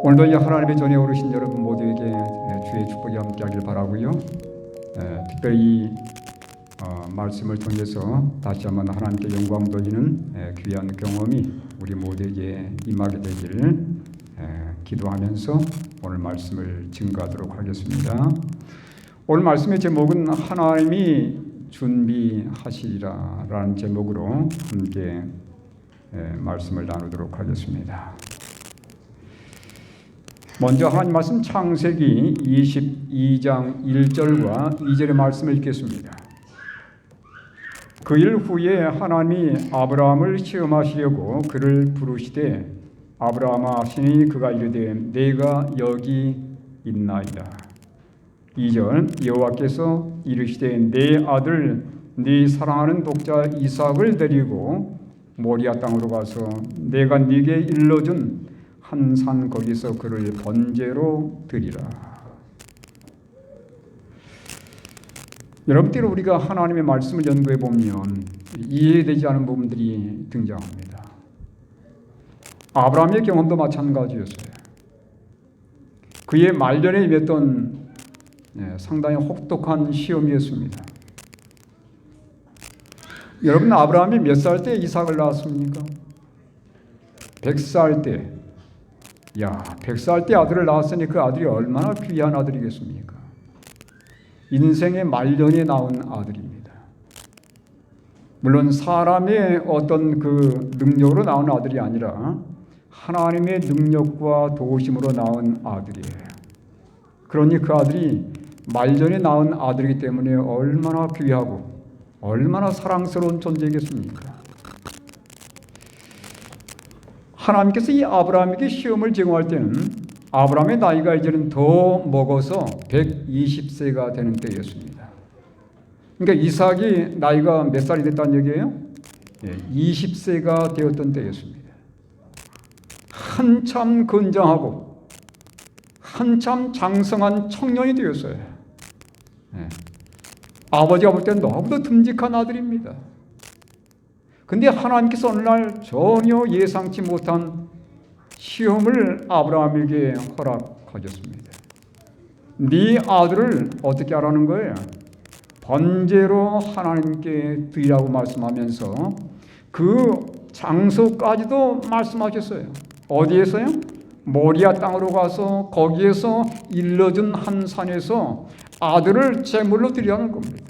오늘도 이 하나님의 전에 오르신 여러분 모두에게 주의 축복이 함께하길 바라고요. 특별히 말씀을 통해서 다시 한번 하나님께 영광 돌리는 귀한 경험이 우리 모두에게 임하게 되기를 기도하면서 오늘 말씀을 증거하도록 하겠습니다. 오늘 말씀의 제목은 하나님이 준비하시리라 라는 제목으로 함께 말씀을 나누도록 하겠습니다. 먼저 하나님 말씀 창세기 22장 1절과 2절의 말씀을 읽겠습니다. 그 일 후에 하나님이 아브라함을 시험하시려고 그를 부르시되 아브라함아 하시니 그가 이르되 내가 여기 있나이다. 2절 여호와께서 이르시되 내 아들 네 사랑하는 독자 이삭을 데리고 모리아 땅으로 가서 내가 네게 일러준 한 산 거기서 그를 번제로 드리라. 여러분들 우리가 하나님의 말씀을 연구해 보면 이해되지 않은 부분들이 등장합니다. 아브라함의 경험도 마찬가지였어요. 그의 말년에 임했던 상당히 혹독한 시험이었습니다. 여러분 아브라함이 몇 살 때 이삭을 낳았습니까? 100살 때. 100살 때 아들을 낳았으니 그 아들이 얼마나 귀한 아들이겠습니까? 인생의 말년에 낳은 아들입니다. 물론 사람의 어떤 그 능력으로 낳은 아들이 아니라 하나님의 능력과 도우심으로 낳은 아들이에요. 그러니 그 아들이 말년에 낳은 아들이기 때문에 얼마나 귀하고 얼마나 사랑스러운 존재이겠습니까? 하나님께서 이 아브라함에게 시험을 제공할 때는 아브라함의 나이가 이제는 더 먹어서 120세가 되는 때였습니다. 그러니까 이삭이 나이가 몇 살이 됐다는 얘기예요? 20세가 되었던 때였습니다. 한참 건장하고 한참 장성한 청년이 되었어요. 아버지가 볼 때는 너무도 듬직한 아들입니다. 근데 하나님께서 어느 날 전혀 예상치 못한 시험을 아브라함에게 허락하셨습니다. 네 아들을 어떻게 하라는 거예요? 번제로 하나님께 드리라고 말씀하면서 그 장소까지도 말씀하셨어요. 어디에서요? 모리아 땅으로 가서 거기에서 일러준 한 산에서 아들을 제물로 드리라는 겁니다.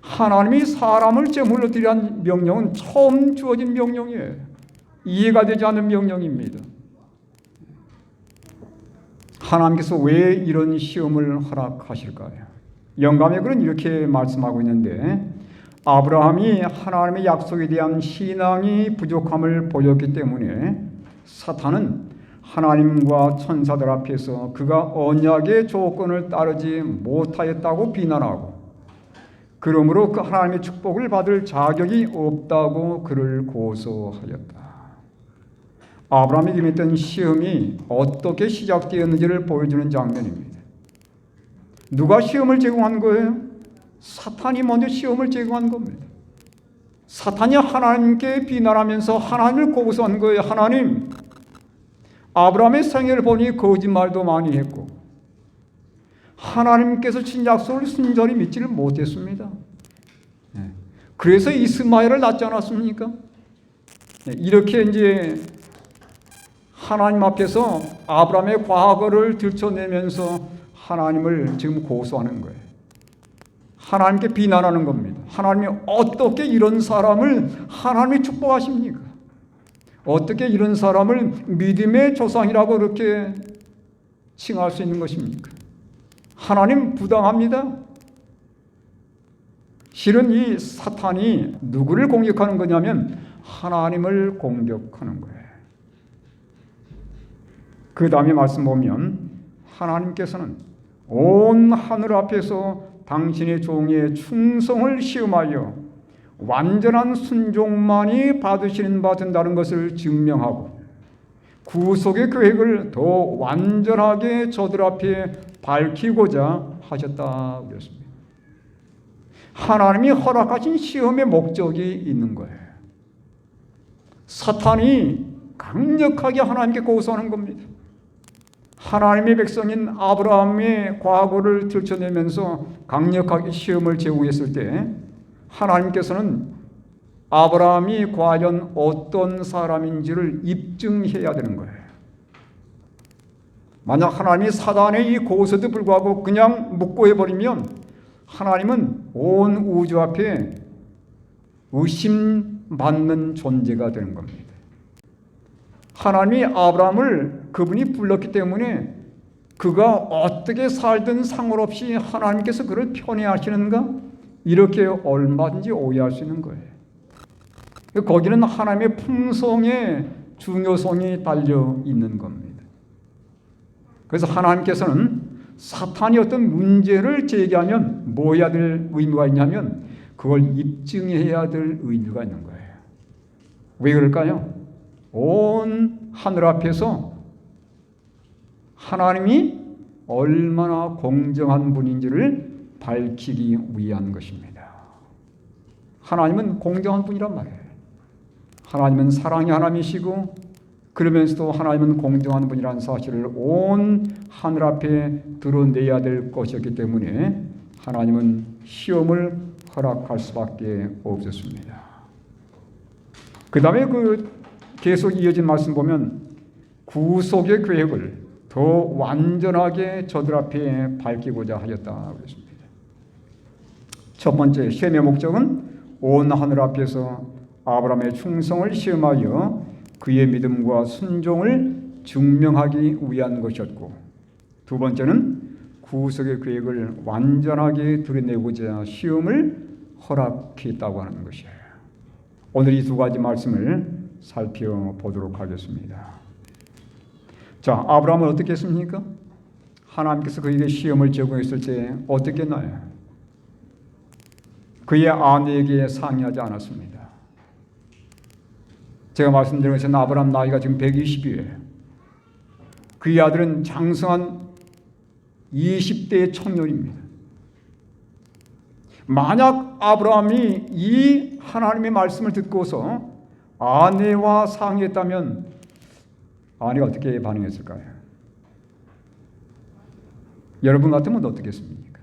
하나님이 사람을 제물로 드리라는 명령은 처음 주어진 명령이에요. 이해가 되지 않는 명령입니다. 하나님께서 왜 이런 시험을 허락하실까요? 영감의 글은 이렇게 말씀하고 있는데 아브라함이 하나님의 약속에 대한 신앙이 부족함을 보였기 때문에 사탄은 하나님과 천사들 앞에서 그가 언약의 조건을 따르지 못하였다고 비난하고 그러므로 그 하나님의 축복을 받을 자격이 없다고 그를 고소하였다. 아브라함에게 임했던 시험이 어떻게 시작되었는지를 보여주는 장면입니다. 누가 시험을 제공한 거예요? 사탄이 먼저 시험을 제공한 겁니다. 사탄이 하나님께 비난하면서 하나님을 고소한 거예요. 하나님, 아브라함의 생애를 보니 거짓말도 많이 했고 하나님께서 친 약속을 순전히 믿지를 못했습니다. 그래서 이스마엘을 낳지 않았습니까? 이렇게 이제 하나님 앞에서 아브라함의 과거를 들춰내면서 하나님을 지금 고소하는 거예요. 하나님께 비난하는 겁니다. 하나님이 어떻게 이런 사람을 하나님이 축복하십니까? 어떻게 이런 사람을 믿음의 조상이라고 그렇게 칭할 수 있는 것입니까? 하나님 부당합니다. 실은 이 사탄이 누구를 공격하는 거냐면 하나님을 공격하는 거예요. 그 다음에 말씀 보면 하나님께서는 온 하늘 앞에서 당신의 종의 충성을 시험하여 완전한 순종만이 받으시는 바 된다는 것을 증명하고 구속의 계획을 더 완전하게 저들 앞에 밝히고자 하셨다 그랬습니다. 하나님이 허락하신 시험의 목적이 있는 거예요. 사탄이 강력하게 하나님께 고소하는 겁니다. 하나님의 백성인 아브라함의 과거를 들춰내면서 강력하게 시험을 제공했을 때 하나님께서는 아브라함이 과연 어떤 사람인지를 입증해야 되는 거예요. 만약 하나님이 사단의 이 고소에도 불구하고 그냥 묵고해버리면 하나님은 온 우주 앞에 의심받는 존재가 되는 겁니다. 하나님이 아브라함을 그분이 불렀기 때문에 그가 어떻게 살든 상관없이 하나님께서 그를 편애하시는가? 이렇게 얼마든지 오해할 수 있는 거예요. 거기는 하나님의 품성의 중요성이 달려 있는 겁니다. 그래서 하나님께서는 사탄이 어떤 문제를 제기하면 뭐 해야 될 의무가 있냐면 그걸 입증해야 될 의무가 있는 거예요. 왜 그럴까요? 온 하늘 앞에서 하나님이 얼마나 공정한 분인지를 밝히기 위한 것입니다. 하나님은 공정한 분이란 말이에요. 하나님은 사랑의 하나님이시고 그러면서도 하나님은 공정한 분이라는 사실을 온 하늘 앞에 드러내야 될 것이었기 때문에 하나님은 시험을 허락할 수밖에 없었습니다. 그 다음에 계속 이어진 말씀 보면 구속의 계획을 더 완전하게 저들 앞에 밝히고자 하였다 그랬습니다. 첫 번째 시험의 목적은 온 하늘 앞에서 아브라함의 충성을 시험하여 그의 믿음과 순종을 증명하기 위한 것이었고, 두 번째는 구속의 계획을 완전하게 드러내고자 시험을 허락했다고 하는 것이에요. 오늘 이 두 가지 말씀을 살펴보도록 하겠습니다. 자, 아브라함은 어떻게 했습니까? 하나님께서 그에게 시험을 제공했을 때 어떻게 했나요? 그의 아내에게 상의하지 않았습니다. 제가 말씀드린 것은 아브라함 나이가 지금 120이에요. 그의 아들은 장성한 20대의 청년입니다. 만약 아브라함이 이 하나님의 말씀을 듣고서 아내와 상의했다면 아내가 어떻게 반응했을까요? 여러분 같으면 어떻겠습니까?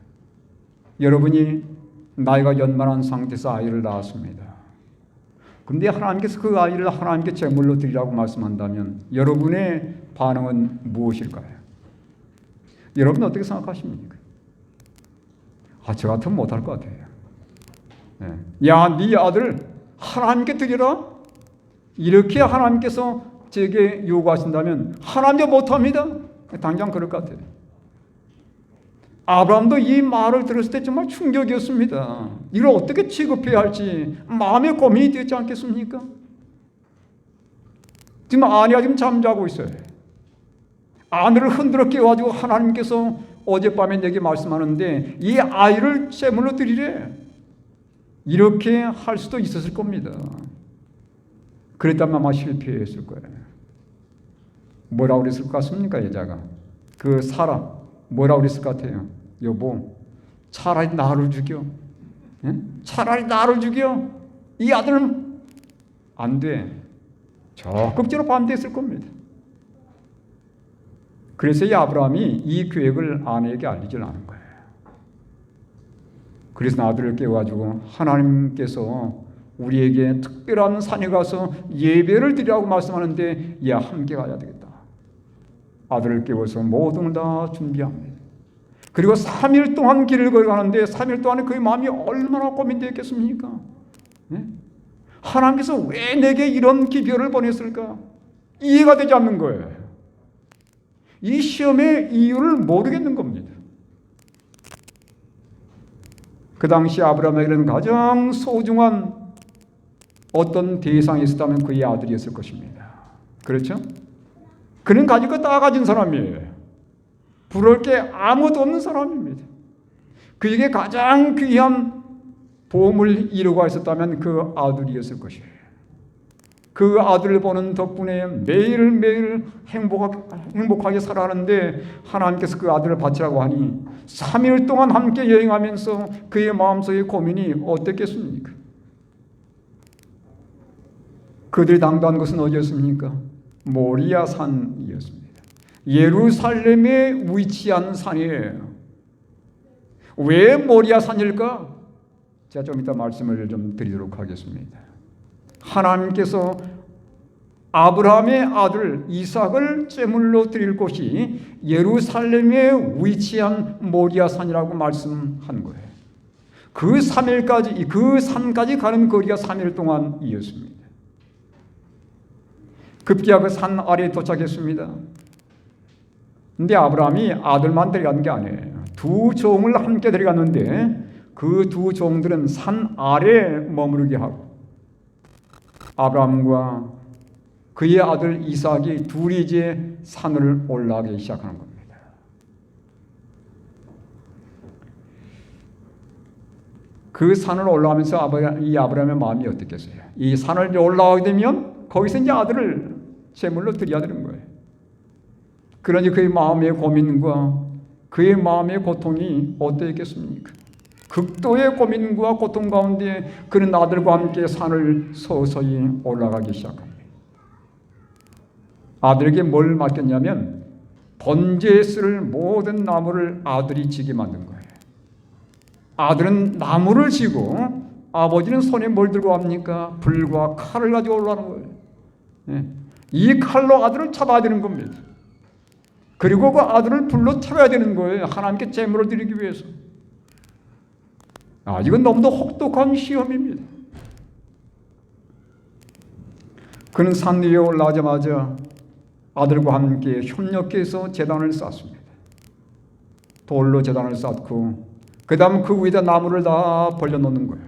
여러분이 나이가 연만한 상태에서 아이를 낳았습니다. 근데 하나님께서 그 아이를 하나님께 제물로 드리라고 말씀한다면 여러분의 반응은 무엇일까요? 여러분 어떻게 생각하십니까? 저 같으면 못할 것 같아요. 야, 네 아들 하나님께 드리라? 이렇게 하나님께서 제게 요구하신다면 하나님도 못합니다. 당장 그럴 것 같아요. 아브라함도 이 말을 들었을 때 정말 충격이었습니다. 이걸 어떻게 취급해야 할지 마음에 고민이 되지 않겠습니까? 지금 아내가 지금 잠자고 있어요. 아내를 흔들어 깨워가지고 하나님께서 어젯밤에 내게 말씀하는데 이 아이를 제물로 드리래. 이렇게 할 수도 있었을 겁니다. 그랬다면 아마 실패했을 거예요. 뭐라고 그랬을 것 같습니까? 여자가 그 사람 뭐라고 그랬을 것 같아요? 여보, 차라리 나를 죽여. 차라리 나를 죽여. 이 아들은 안 돼. 적극적으로 반대했을 겁니다. 그래서 이 아브라함이 이 계획을 아내에게 알리질 않은 거예요. 그래서 아들을 깨워가지고 하나님께서 우리에게 특별한 산에 가서 예배를 드리라고 말씀하는데 야, 함께 가야 되겠다. 아들을 깨워서 모든 걸 다 준비합니다. 그리고 3일 동안 길을 걸어가는데 3일 동안에 그의 마음이 얼마나 고민되었겠습니까? 하나님께서 왜 내게 이런 기별을 보냈을까? 이해가 되지 않는 거예요. 이 시험의 이유를 모르겠는 겁니다. 그 당시 아브라함에게는 가장 소중한 어떤 대상이 있었다면 그의 아들이었을 것입니다. 그렇죠? 그는 가진 거 다 가진 사람이에요. 부러울 게 아무것도 없는 사람입니다. 그에게 가장 귀한 보험을 이루고 있었다면 그 아들이었을 것이에요. 그 아들을 보는 덕분에 매일매일 행복하게 살아가는데 하나님께서 그 아들을 바치라고 하니 3일 동안 함께 여행하면서 그의 마음속의 고민이 어땠겠습니까? 그들이 당도한 것은 어디였습니까? 모리아 산이었습니다. 예루살렘에 위치한 산이에요. 왜 모리아 산일까? 제가 좀 이따 말씀을 좀 드리도록 하겠습니다. 하나님께서 아브라함의 아들 이삭을 제물로 드릴 곳이 예루살렘에 위치한 모리아 산이라고 말씀한 거예요. 그 산까지 가는 거리가 3일 동안이었습니다. 급기야 그 산 아래에 도착했습니다. 근데 아브라함이 아들만 데려간 게 아니에요. 두 종을 함께 데려갔는데 그 두 종들은 산 아래에 머무르게 하고 아브라함과 그의 아들 이삭이 둘이 이제 산을 올라가기 시작하는 겁니다. 그 산을 올라가면서 이 아브라함의 마음이 어떻겠어요? 이 산을 올라가게 되면 거기서 이제 아들을 제물로 드려야 되는 거예요. 그러니 그의 마음의 고민과 그의 마음의 고통이 어떠했겠습니까? 극도의 고민과 고통 가운데 그는 아들과 함께 산을 서서히 올라가기 시작합니다. 아들에게 뭘 맡겼냐면 번제에 쓸 모든 나무를 아들이 지게 만든 거예요. 아들은 나무를 지고 아버지는 손에 뭘 들고 갑니까? 불과 칼을 가지고 올라가는 거예요. 이 칼로 아들을 잡아야 되는 겁니다. 그리고 그 아들을 불로 태워야 되는 거예요. 하나님께 제물을 드리기 위해서. 이건 너무도 혹독한 시험입니다. 그는 산 위에 올라가자마자 아들과 함께 협력해서 제단을 쌓습니다. 돌로 제단을 쌓고 그 다음 그 위에다 나무를 다 벌려놓는 거예요.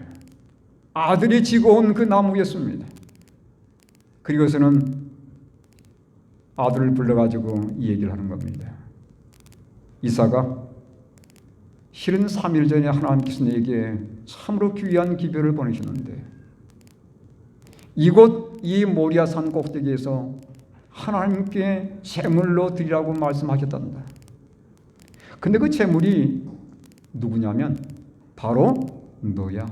아들이 지고 온 그 나무였습니다. 그리고서는 아들을 불러가지고 이 얘기를 하는 겁니다. 이삭아, 실은 3일 전에 하나님께서 내게 참으로 귀한 기별을 보내셨는데 이곳 이 모리아 산 꼭대기에서 하나님께 제물로 드리라고 말씀하셨단다. 근데 그 제물이 누구냐면 바로 너야.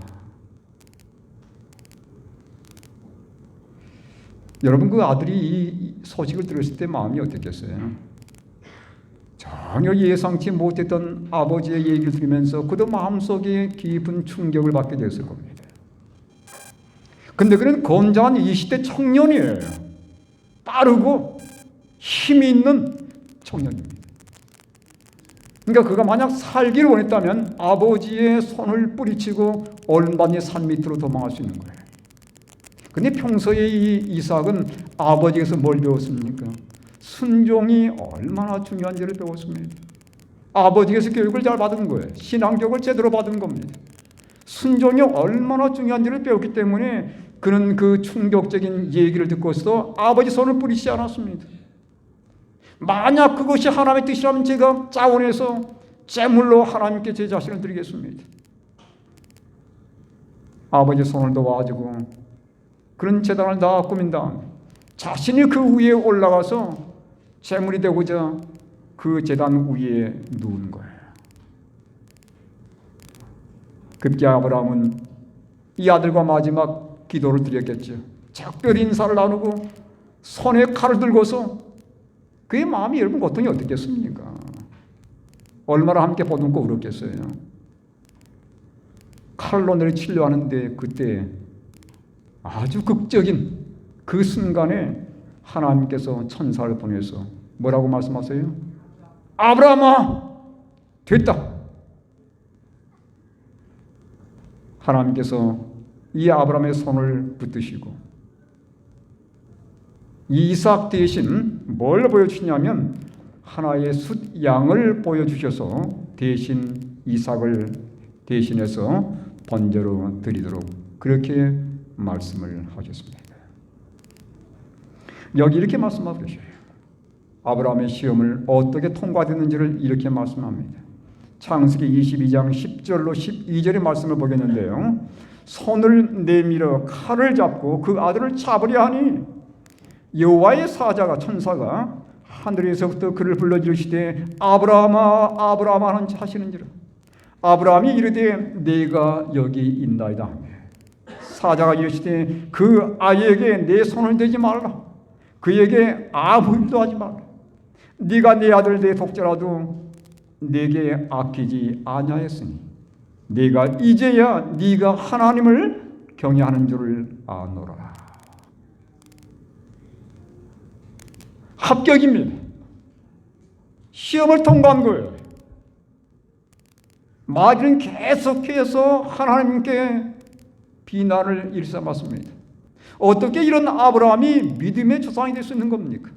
여러분, 그 아들이 이 소식을 들었을 때 마음이 어땠겠어요? 전혀 예상치 못했던 아버지의 얘기를 들으면서 그도 마음속에 깊은 충격을 받게 되었을 겁니다. 근데 그는 건장한 20대 청년이에요. 빠르고 힘이 있는 청년입니다. 그러니까 그가 만약 살기를 원했다면 아버지의 손을 뿌리치고 얼마든지 산 밑으로 도망할 수 있는 거예요. 근데 평소에 이 이삭은 아버지에게서 뭘 배웠습니까? 순종이 얼마나 중요한지를 배웠습니다. 아버지에게서 교육을 잘 받은 거예요. 신앙교육을 제대로 받은 겁니다. 순종이 얼마나 중요한지를 배웠기 때문에 그는 그 충격적인 얘기를 듣고서 아버지 손을 뿌리지 않았습니다. 만약 그것이 하나님의 뜻이라면 제가 자원해서 제물로 하나님께 제 자신을 드리겠습니다. 아버지 손을 도와주고 그런 제단을 다 꾸민 다음 자신이 그 위에 올라가서 제물이 되고자 그 제단 위에 누운 거예요. 급기 아브라함은 이 아들과 마지막 기도를 드렸겠죠. 작별 인사를 나누고 손에 칼을 들고서 그의 마음이 여러분 고통이 어떻겠습니까? 얼마나 함께 보듬고 울었겠어요. 칼로 내리치려 하는데 그때 아주 극적인 그 순간에 하나님께서 천사를 보내서 뭐라고 말씀하세요? 아브라함아, 됐다. 하나님께서 이 아브라함의 손을 붙드시고 이삭 대신 뭘 보여주시냐면 하나의 숫 양을 보여주셔서 대신 이삭을 대신해서 번제로 드리도록 그렇게 말씀을 하셨습니다. 여기 이렇게 말씀하고 계셔요. 아브라함의 시험을 어떻게 통과됐는지를 이렇게 말씀합니다. 창세기 22장 10절로 12절의 말씀을 보겠는데요. 손을 내밀어 칼을 잡고 그 아들을 잡으려 하니 여호와의 사자가 천사가 하늘에서부터 그를 불러 이르시되 아브라함아 아브라함아 하시는지라. 아브라함이 이르되 내가 여기 있나이다 하며 사자가 이르시되 그 아이에게 내 손을 대지 말라. 그에게 아무 일도 하지 마라. 네가 내 아들 내 독자라도 내게 아끼지 아니하였으니 네가 이제야 네가 하나님을 경외하는 줄을 아노라. 합격입니다. 시험을 통과한 거예요. 마귀는 계속해서 하나님께 비난을 일삼았습니다. 어떻게 이런 아브라함이 믿음의 조상이 될 수 있는 겁니까?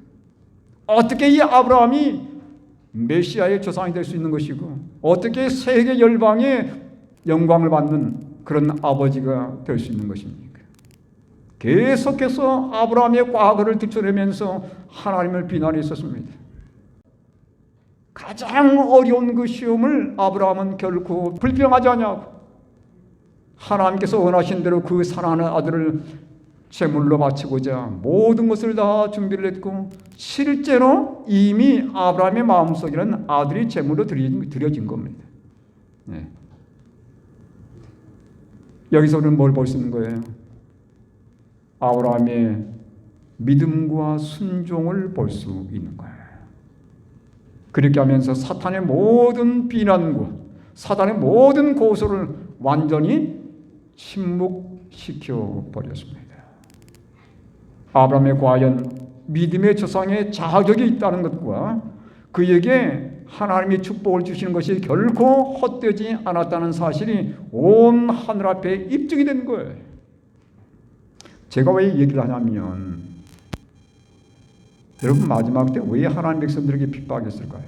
어떻게 이 아브라함이 메시아의 조상이 될 수 있는 것이고 어떻게 세계 열방의 영광을 받는 그런 아버지가 될 수 있는 것입니까? 계속해서 아브라함의 과거를 들춰내면서 하나님을 비난했었습니다. 가장 어려운 그 시험을 아브라함은 결코 불평하지 않냐고. 하나님께서 원하신 대로 그 사랑하는 아들을 제물로 바치고자 모든 것을 다 준비를 했고 실제로 이미 아브라함의 마음속에는 아들이 제물로 드려진 겁니다. 네. 여기서 우리는 뭘 볼 수 있는 거예요? 아브라함의 믿음과 순종을 볼 수 있는 거예요. 그렇게 하면서 사탄의 모든 비난과 사탄의 모든 고소를 완전히 침묵시켜 버렸습니다. 아브라함에 과연 믿음의 조상의 자격이 있다는 것과 그에게 하나님의 축복을 주시는 것이 결코 헛되지 않았다는 사실이 온 하늘 앞에 입증이 된 거예요. 제가 왜 얘기를 하냐면 여러분 마지막 때 왜 하나님 백성들에게 핍박했을까요?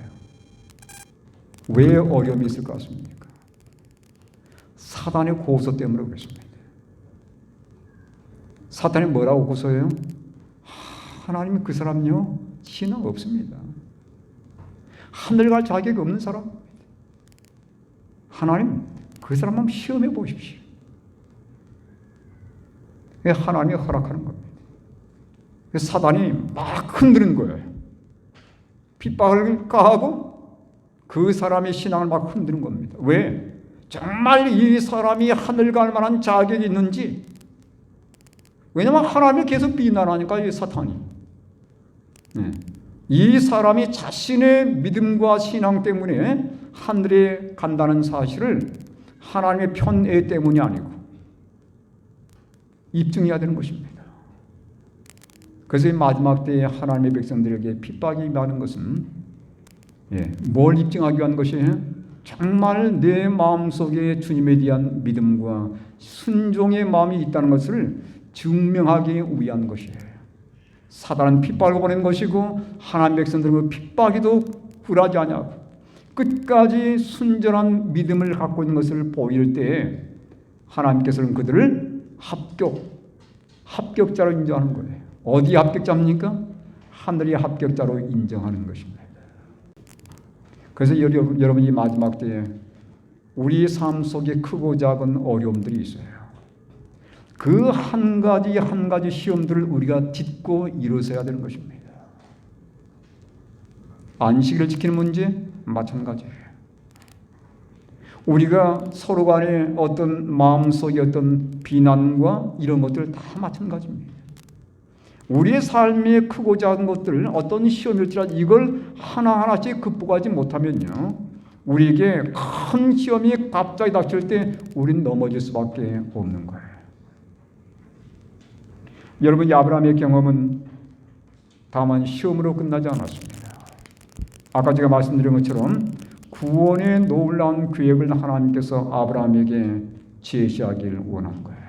왜 어려움이 있을 것 같습니까? 사단의 고소 때문에 그렇습니다. 사탄이 뭐라고 고소해요? 하나님이 그 사람요 신앙 없습니다. 하늘 갈 자격이 없는 사람입니다. 하나님 그 사람 한번 시험해 보십시오. 하나님이 허락하는 겁니다. 사단이 막 흔드는 거예요. 핍박을 가하고 그 사람의 신앙을 막 흔드는 겁니다. 왜? 정말 이 사람이 하늘 갈 만한 자격이 있는지. 왜냐하면 하나님을 계속 비난하니까 이 사탄이. 네. 이 사람이 자신의 믿음과 신앙 때문에 하늘에 간다는 사실을 하나님의 편애 때문이 아니고 입증해야 되는 것입니다. 그래서 마지막 때에 하나님의 백성들에게 핍박이 임하는 것은 뭘 입증하기 위한 것이에요? 정말 내 마음속에 주님에 대한 믿음과 순종의 마음이 있다는 것을 증명하기 위한 것이에요. 사단은 핍박을 보낸 것이고 하나님 백성들은 핍박에도 굴하지 않냐고 끝까지 순전한 믿음을 갖고 있는 것을 보일 때에 하나님께서는 그들을 합격자로 인정하는 거예요. 어디 합격자입니까? 하늘이 합격자로 인정하는 것입니다. 그래서 여러분이 마지막 때에 우리 삶 속에 크고 작은 어려움들이 있어요. 그 한 가지 시험들을 우리가 딛고 일어서야 되는 것입니다. 안식일을 지키는 문제 마찬가지예요. 우리가 서로 간에 어떤 마음속의 어떤 비난과 이런 것들 다 마찬가지입니다. 우리의 삶의 크고 작은 것들 어떤 시험일지라도 이걸 하나하나씩 극복하지 못하면요 우리에게 큰 시험이 갑자기 닥칠 때 우린 넘어질 수밖에 없는 거예요. 여러분 아브라함의 경험은 다만 시험으로 끝나지 않았습니다. 아까 제가 말씀드린 것처럼 구원의 놀라운 계획을 하나님께서 아브라함에게 제시하기를 원한 거예요.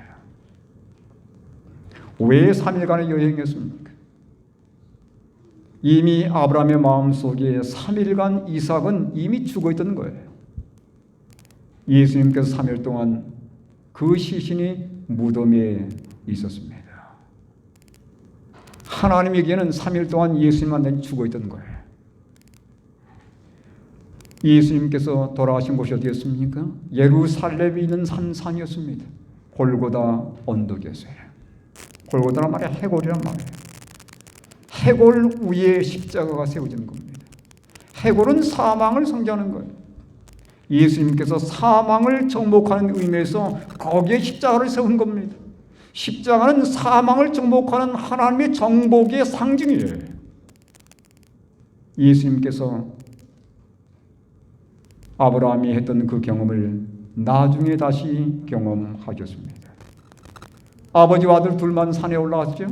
왜 3일간의 여행했습니까? 이미 아브라함의 마음속에 3일간 이삭은 이미 죽어있던 거예요. 예수님께서 3일 동안 그 시신이 무덤에 있었습니다. 하나님에게는 3일 동안 예수님 완전히 죽어있던 거예요. 예수님께서 돌아가신 곳이 어디였습니까? 예루살렘에 있는 산이었습니다. 골고다 언덕이었어요. 골고다란 말이 해골이란 말이에요. 해골 위에 십자가가 세워지는 겁니다. 해골은 사망을 상징하는 거예요. 예수님께서 사망을 정복하는 의미에서 거기에 십자가를 세운 겁니다. 십자가는 사망을 정복하는 하나님의 정복의 상징이에요. 예수님께서 아브라함이 했던 그 경험을 나중에 다시 경험하셨습니다. 아버지와 아들 둘만 산에 올라갔죠.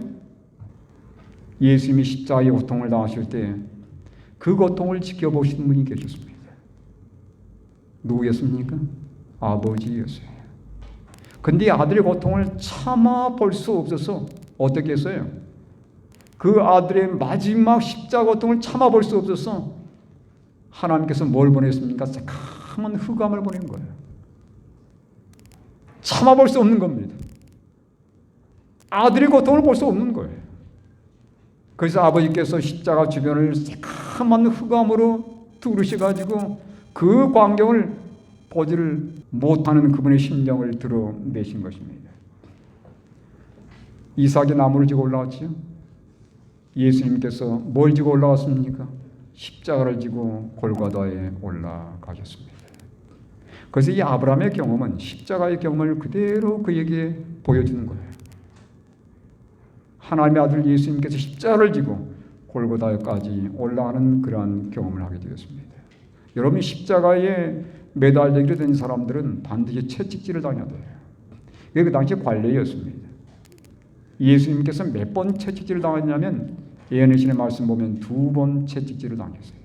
예수님이 십자가의 고통을 당하실 때 그 고통을 지켜보신 분이 계셨습니다. 누구였습니까? 아버지였어요. 근데 아들의 고통을 참아 볼 수 없어서 어떻게 했어요? 그 아들의 마지막 십자가 고통을 참아 볼 수 없어서 하나님께서 뭘 보냈습니까? 새카만 흑암을 보낸 거예요. 참아 볼 수 없는 겁니다. 아들의 고통을 볼 수 없는 거예요. 그래서 아버지께서 십자가 주변을 새카만 흑암으로 두르셔가지고 그 광경을 보지를 못하는 그분의 심정을 드러내신 것입니다. 이삭이 나무를 지고 올라왔지요. 예수님께서 뭘 지고 올라왔습니까? 십자가를 지고 골고다에 올라가셨습니다. 그래서 이 아브라함의 경험은 십자가의 경험을 그대로 그에게 보여주는 거예요. 하나님의 아들 예수님께서 십자가를 지고 골고다까지 올라가는 그러한 경험을 하게 되었습니다. 여러분, 십자가에 매달리게 된 사람들은 반드시 채찍질을 당해야 돼요. 이게 그 당시 관례였습니다. 예수님께서 몇 번 채찍질을 당했냐면 예언의 말씀 보면 2번 채찍질을 당했어요.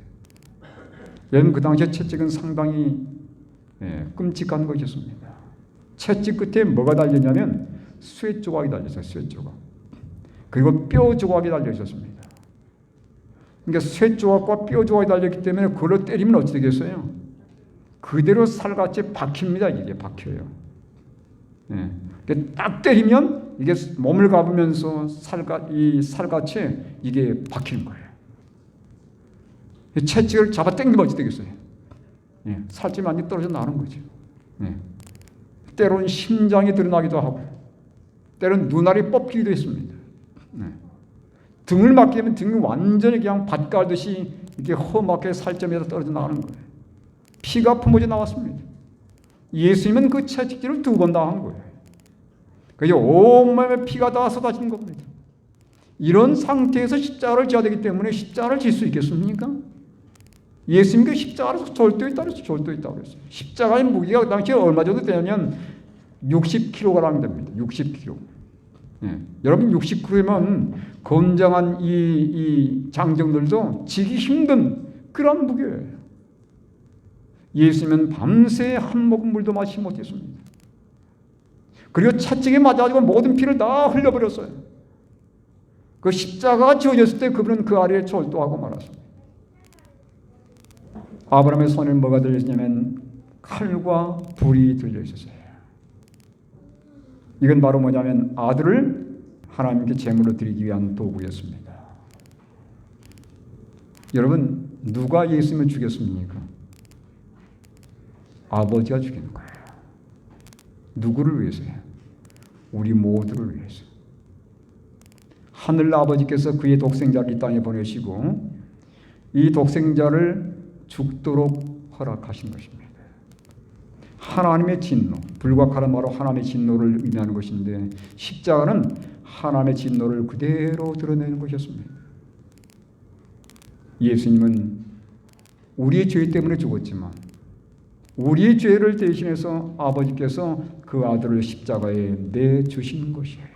여러분, 그 당시에 채찍은 상당히 끔찍한 것이었습니다. 채찍 끝에 뭐가 달렸냐면 쇠 조각이 달렸어요. 쇠 조각. 그리고 뼈 조각이 달려 있었습니다. 그러니까 쇠 조각과 뼈 조각이 달렸기 때문에 그걸 때리면 어찌 되겠어요? 그대로 살같이 박힙니다. 이게 박혀요. 딱 때리면 이게 몸을 감으면서 이 살같이 이게 박히는 거예요. 채찍을 잡아 당기면 어찌 되겠어요? 살점이 많이 떨어져 나오는 거죠. 때로는 심장이 드러나기도 하고, 때로는 눈알이 뽑히기도 했습니다. 등을 맞게 되면 등이 완전히 그냥 밭 깔듯이 이렇게 험하게 살점에서 떨어져 나가는 거예요. 피가 품어져 나왔습니다. 예수님은 그 채찍질을 2번 당한 거예요. 그래서 온몸에 피가 다 쏟아지는 겁니다. 이런 상태에서 십자가를 져야 되기 때문에 십자가를 질 수 있겠습니까? 예수님 그 십자가를 절도했다 그랬어요. 절도했다 그랬어요. 십자가의 무게가 그 당시에 얼마 정도 되냐면 60kg 됩니다. 60kg. 여러분, 60kg면 건장한 이 장정들도 지기 힘든 그런 무게예요. 예수님은 밤새 한 모금 물도 마시지 못했습니다. 그리고 채찍에 맞아가지고 모든 피를 다 흘려버렸어요. 그 십자가가 지어졌을 때 그분은 그 아래에 절도하고 말았습니다. 아브라함의 손에 뭐가 들려있냐면 칼과 불이 들려있었어요. 이건 바로 뭐냐면 아들을 하나님께 제물로 드리기 위한 도구였습니다. 여러분, 누가 예수님을 죽였습니까? 아버지가 죽이는 거예요. 누구를 위해서요? 우리 모두를 위해서. 하늘 아버지께서 그의 독생자를 이 땅에 보내시고 이 독생자를 죽도록 허락하신 것입니다. 하나님의 진노, 불과 칼은 바로 하나님의 진노를 의미하는 것인데 십자가는 하나님의 진노를 그대로 드러내는 것이었습니다. 예수님은 우리의 죄 때문에 죽었지만 우리의 죄를 대신해서 아버지께서 그 아들을 십자가에 내주신 것이에요.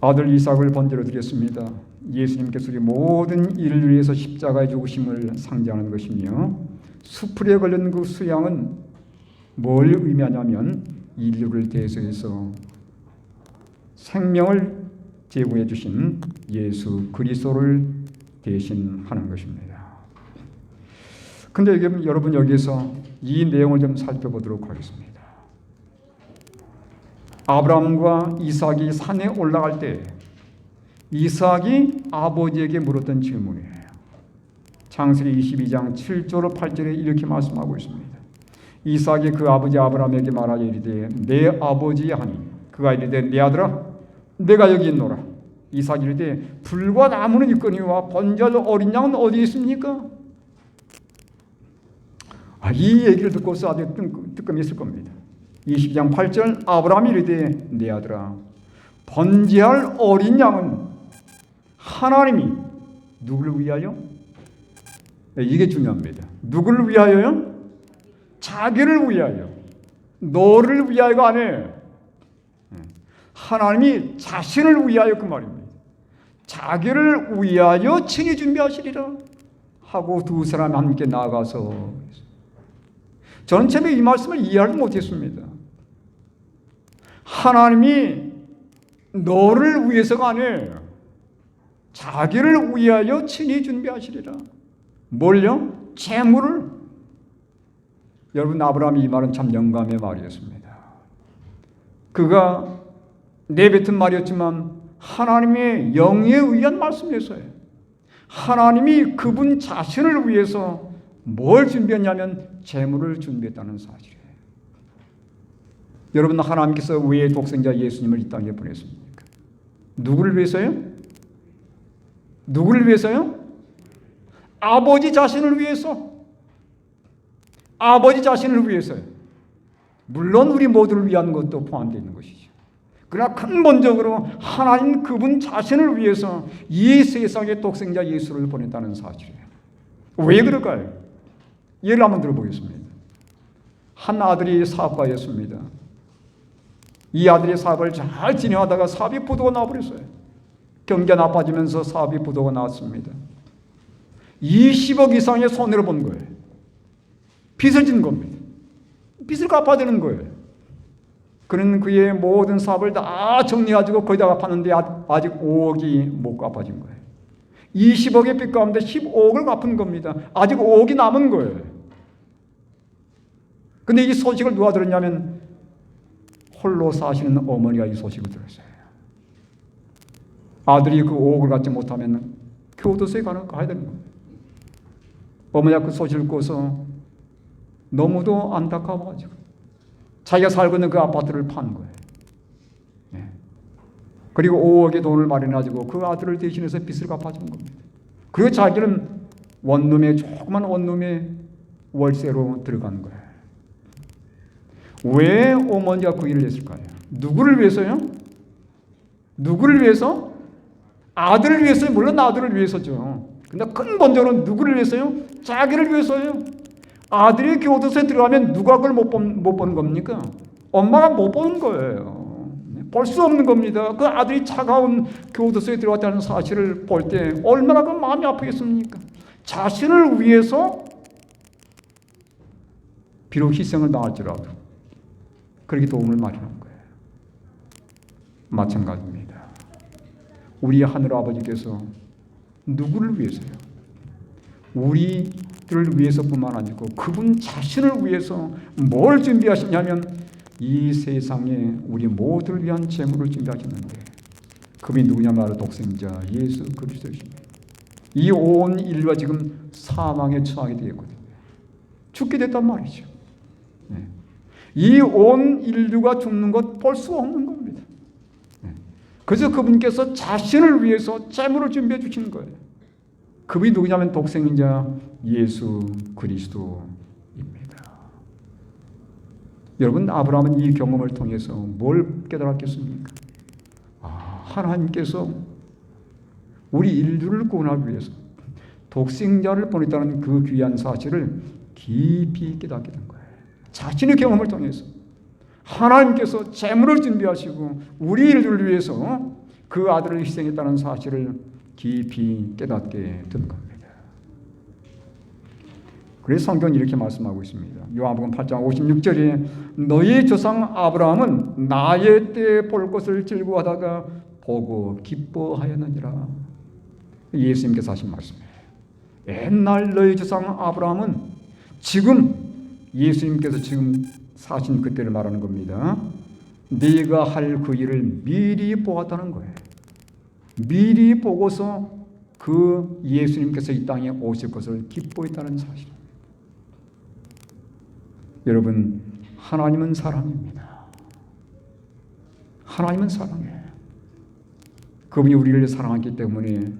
아들 이삭을 번제로 드렸습니다. 예수님께서 우리 모든 일을 위해서 십자가에 죽으심을 상징하는 것이며 수풀에 걸린 그 수양은 뭘 의미하냐면 인류를 대속해서 생명을 제공해 주신 예수 그리스도를 대신하는 것입니다. 근데 여러분, 여기서 이 내용을 좀 살펴보도록 하겠습니다. 아브라함과 이삭이 산에 올라갈 때 이삭이 아버지에게 물었던 질문이에요. 창세기 22장 7절로 8절에 이렇게 말씀하고 있습니다. 이삭이 그 아버지 아브라함에게 말하여 이르되 내 아버지 하니 그가 이르되 내 아들아 내가 여기 있노라. 이삭이 이르되 불과 나무는 있거니와 번제할 어린 양은 어디 있습니까? 이 얘기를 듣고서 아주 뜨끔했을 겁니다. 20장 8절 아브라함이 이르되 내 아들아 번제할 어린 양은 하나님이 누구를 위하여? 이게 중요합니다. 누구를 위하여요? 자기를 위하여. 너를 위하여가 아니에요. 하나님이 자신을 위하여 그 말입니다. 자기를 위하여 친히 준비하시리라 하고 두 사람이 함께 나아가서 저는 처음에 이 말씀을 이해하지 못했습니다. 하나님이 너를 위해서가 아니에요. 자기를 위하여 친히 준비하시리라. 뭘요? 재물을. 여러분 아브라함이 이 말은 참 영감의 말이었습니다. 그가 내뱉은 말이었지만 하나님의 영에 의한 말씀이었어요. 하나님이 그분 자신을 위해서 뭘 준비했냐면 재물을 준비했다는 사실이에요. 여러분 하나님께서 왜 독생자 예수님을 이 땅에 보냈습니까? 누구를 위해서요? 누구를 위해서요? 아버지 자신을 위해서. 아버지 자신을 위해서요. 물론 우리 모두를 위한 것도 포함되어 있는 것이죠. 그러나 근본적으로 하나님 그분 자신을 위해서 이 세상에 독생자 예수를 보냈다는 사실이에요. 왜 그럴까요? 예를 한번 들어보겠습니다. 한 아들이 사업가였습니다. 이 아들이 사업을 잘 진행하다가 사업이 부도가 나버렸어요. 경기가 나빠지면서 사업이 부도가 나왔습니다. 20억 이상의 손해를 본 거예요. 빚을 진 겁니다. 빚을 갚아야 되는 거예요. 그는 그의 모든 사업을 다 정리해가지고 거의 다 갚았는데 아직 5억이 못 갚아진 거예요. 20억의 빚 가운데 15억을 갚은 겁니다. 아직 5억이 남은 거예요. 근데 이 소식을 누가 들었냐면 홀로 사시는 어머니가 이 소식을 들었어요. 아들이 그 5억을 갖지 못하면 교도소에 가야 되는 거예요. 어머니가 그 소식을 듣고서 너무도 안타까워가지고 자기가 살고 있는 그 아파트를 판 거예요. 그리고 5억의 돈을 마련해가지고 그 아들을 대신해서 빚을 갚아준 겁니다. 그리고 자기는 조그만 원룸의 월세로 들어간 거예요. 왜 어머니가 그 일을 했을까요? 누구를 위해서요? 누구를 위해서? 아들을 위해서요. 물론 아들을 위해서죠. 근데 근본적으로 누구를 위해서요? 자기를 위해서요. 아들이 교도소에 들어가면 누가 그걸 못 보는 겁니까? 엄마가 못 보는 거예요. 볼 수 없는 겁니다. 그 아들이 차가운 교도소에 들어갔다는 사실을 볼 때 얼마나 그 마음이 아프겠습니까? 자신을 위해서 비록 희생을 당할지라도 그렇게 도움을 마련한 거예요. 마찬가지입니다. 우리 하늘 아버지께서 누구를 위해서요? 우리들을 위해서뿐만 아니고 그분 자신을 위해서 뭘 준비하시냐면 이 세상에 우리 모두를 위한 재물을 준비하셨는데 그분이 누구냐 바로 독생자 예수 그리스도이십니다. 이 온 인류가 지금 사망에 처하게 되었거든요. 죽게 됐단 말이죠. 이 온 인류가 죽는 것 볼 수 없는 겁니다. 그래서 그분께서 자신을 위해서 재물을 준비해 주시는 거예요. 그분이 누구냐면 독생자 예수 그리스도입니다. 여러분 아브라함은 이 경험을 통해서 뭘 깨달았겠습니까? 하나님께서 우리 인류를 구원하기 위해서 독생자를 보냈다는 그 귀한 사실을 깊이 깨닫게 된 거예요. 자신의 경험을 통해서 하나님께서 재물을 준비하시고 우리 인류를 위해서 그 아들을 희생했다는 사실을 깊이 깨닫게 된 겁니다. 그래서 성경이 이렇게 말씀하고 있습니다. 요한복음 8장 56절에 너희 조상 아브라함은 나의 때에 볼 것을 즐거워하다가 보고 기뻐하였느니라. 예수님께서 하신 말씀이에요. 옛날 너희 조상 아브라함은 지금 예수님께서 지금 사신 그때를 말하는 겁니다. 네가 할 그 일을 미리 보았다는 거예요. 미리 보고서 그 예수님께서 이 땅에 오실 것을 기뻐했다는 사실. 여러분, 하나님은 사랑입니다. 하나님은 사랑이에요. 그분이 우리를 사랑하기 때문에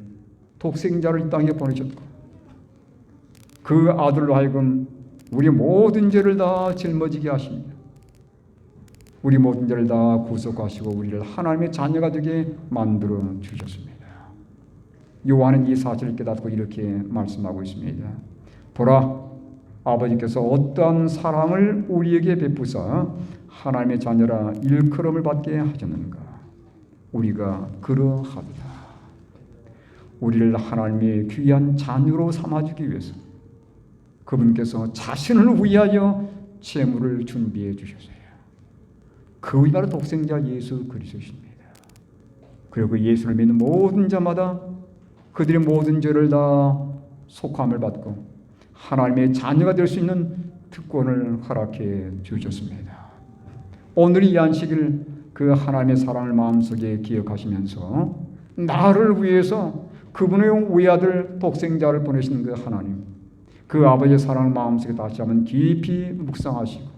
독생자를 이 땅에 보내셨고 그 아들로 하여금 우리 모든 죄를 다 짊어지게 하십니다. 우리 모든 죄를 다 구속하시고 우리를 하나님의 자녀가 되게 만들어 주셨습니다. 요한은 이 사실을 깨닫고 이렇게 말씀하고 있습니다. 보라, 아버지께서 어떠한 사랑을 우리에게 베푸사 하나님의 자녀라 일컬음을 받게 하셨는가. 우리가 그러하도다. 우리를 하나님의 귀한 자녀로 삼아주기 위해서 그분께서 자신을 위하여 제물을 준비해 주셨어요. 그분이 바로 독생자 예수 그리스도십니다. 그리고 예수를 믿는 모든 자마다 그들의 모든 죄를 다 속함을 받고 하나님의 자녀가 될 수 있는 특권을 허락해 주셨습니다. 오늘 이 안식일 그 하나님의 사랑을 마음속에 기억하시면서 나를 위해서 그분의 외아들 독생자를 보내신 그 하나님, 그 아버지의 사랑을 마음속에 다시 한번 깊이 묵상하시고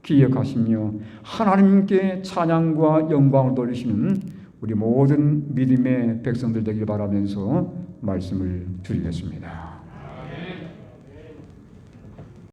기억하시며 하나님께 찬양과 영광을 돌리시는 우리 모든 믿음의 백성들 되길 바라면서 말씀을 드리겠습니다.